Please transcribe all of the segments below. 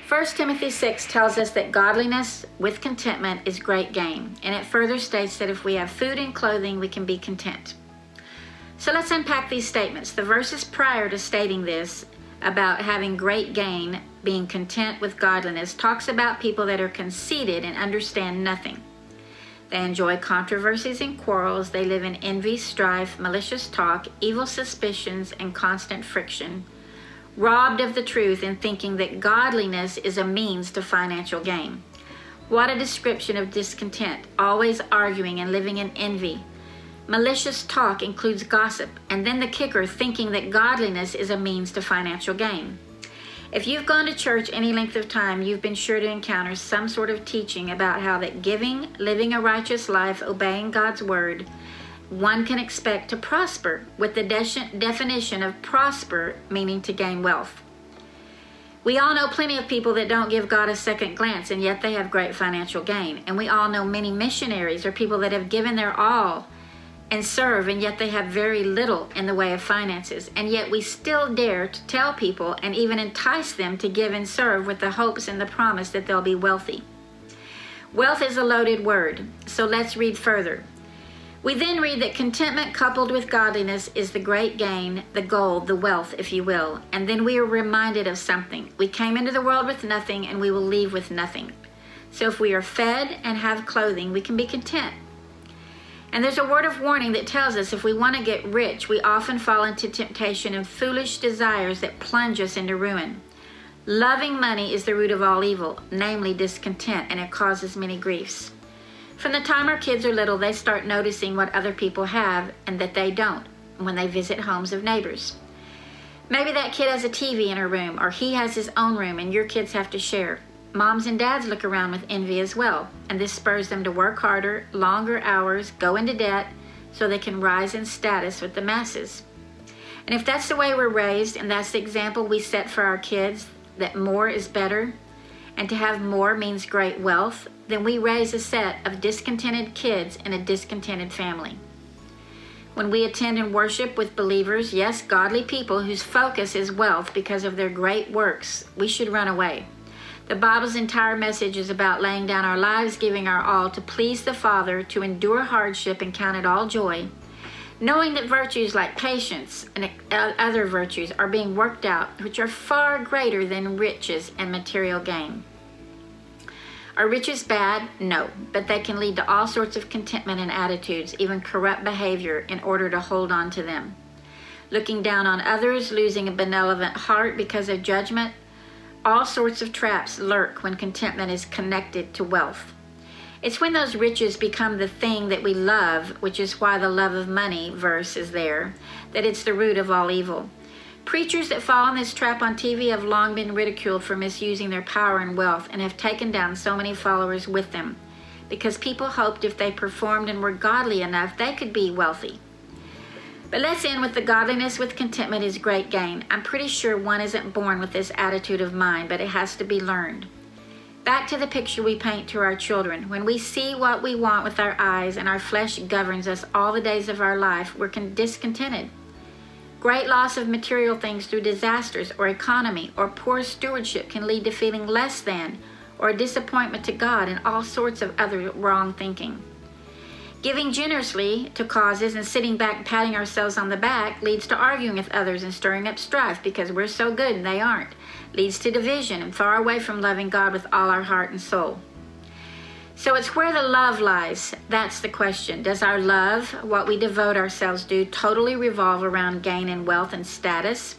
1 Timothy 6 tells us that godliness with contentment is great gain, and it further states that if we have food and clothing, we can be content. So let's unpack these statements. The verses prior to stating this about having great gain, being content with godliness, talks about people that are conceited and understand nothing. They enjoy controversies and quarrels. They live in envy, strife, malicious talk, evil suspicions, and constant friction, robbed of the truth in thinking that godliness is a means to financial gain. What a description of discontent, always arguing and living in envy. Malicious talk includes gossip, and then the kicker, thinking that godliness is a means to financial gain. If you've gone to church any length of time, you've been sure to encounter some sort of teaching about how that giving, living a righteous life, obeying God's word, one can expect to prosper, with the definition of prosper meaning to gain wealth. We all know plenty of people that don't give God a second glance, and yet they have great financial gain. And we all know many missionaries or people that have given their all and serve, and yet they have very little in the way of finances. And yet we still dare to tell people and even entice them to give and serve with the hopes and the promise that they'll be wealthy. Wealth is a loaded word, so let's read further. We then read that contentment coupled with godliness is the great gain, the gold, the wealth, if you will. And then we are reminded of something. We came into the world with nothing, and we will leave with nothing. So if we are fed and have clothing, we can be content. And there's a word of warning that tells us if we want to get rich, we often fall into temptation and foolish desires that plunge us into ruin. Loving money is the root of all evil, namely discontent, and it causes many griefs. From the time our kids are little, they start noticing what other people have and that they don't when they visit homes of neighbors. Maybe that kid has a TV in her room, or he has his own room and your kids have to share. Moms and dads look around with envy as well, and this spurs them to work harder, longer hours, go into debt, so they can rise in status with the masses. And if that's the way we're raised, and that's the example we set for our kids, that more is better, and to have more means great wealth, then we raise a set of discontented kids in a discontented family. When we attend and worship with believers, yes, godly people whose focus is wealth because of their great works, we should run away. The Bible's entire message is about laying down our lives, giving our all to please the Father, to endure hardship and count it all joy, knowing that virtues like patience and other virtues are being worked out, which are far greater than riches and material gain. Are riches bad? No, but they can lead to all sorts of contentment and attitudes, even corrupt behavior, in order to hold on to them. Looking down on others, losing a benevolent heart because of judgment. All sorts of traps lurk when contentment is connected to wealth. It's when those riches become the thing that we love, which is why the love of money verse is there, that it's the root of all evil. Preachers that fall in this trap on TV have long been ridiculed for misusing their power and wealth, and have taken down so many followers with them, because people hoped if they performed and were godly enough, they could be wealthy. But let's end with the godliness with contentment is great gain. I'm pretty sure one isn't born with this attitude of mind, but it has to be learned. Back to the picture we paint to our children. When we see what we want with our eyes and our flesh governs us all the days of our life, we're discontented. Great loss of material things through disasters or economy or poor stewardship can lead to feeling less than or a disappointment to God and all sorts of other wrong thinking. Giving generously to causes and sitting back and patting ourselves on the back leads to arguing with others and stirring up strife because we're so good and they aren't. Leads to division and far away from loving God with all our heart and soul. So it's where the love lies. That's the question. Does our love, what we devote ourselves to, totally revolve around gain and wealth and status?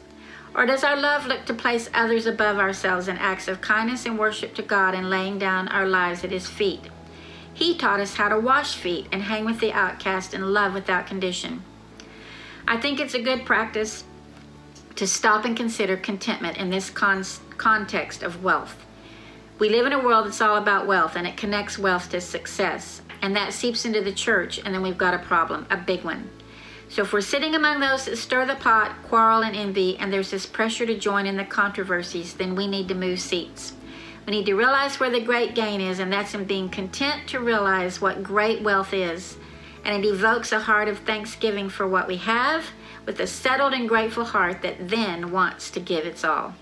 Or does our love look to place others above ourselves in acts of kindness and worship to God and laying down our lives at His feet? He taught us how to wash feet and hang with the outcast and love without condition. I think it's a good practice to stop and consider contentment in this context of wealth. We live in a world that's all about wealth, and it connects wealth to success. And that seeps into the church, and then we've got a problem, a big one. So if we're sitting among those that stir the pot, quarrel, and envy, and there's this pressure to join in the controversies, then we need to move seats. We need to realize where the great gain is, and that's in being content to realize what great wealth is. And it evokes a heart of thanksgiving for what we have, with a settled and grateful heart that then wants to give its all.